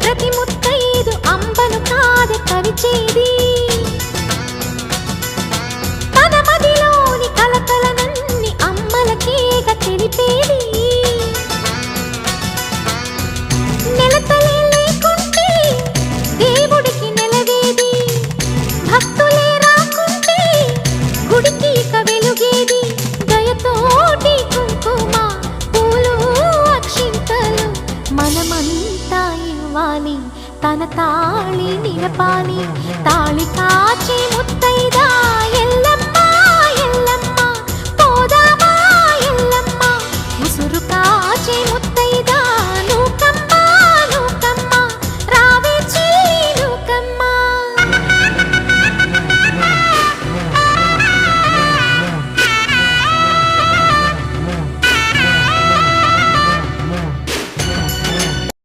ప్రతి ముత్తైదు అంబను కాదే కవిచేది తన మదిలోని కలకలనన్ని అమ్మలకేగ తెలిపేది నెలతలే లేకుంటే దేవుడికి నెలవేది భక్తులే రాకుంటే గుడికి ఇక వెలుగేది దయతోటి కుంకుమ పూలు అక్షింతలు మనమంతా ఇవ్వాలి తన తాళి నిలపాలి తాళి కాచి ముత్తైదా ఎల్ల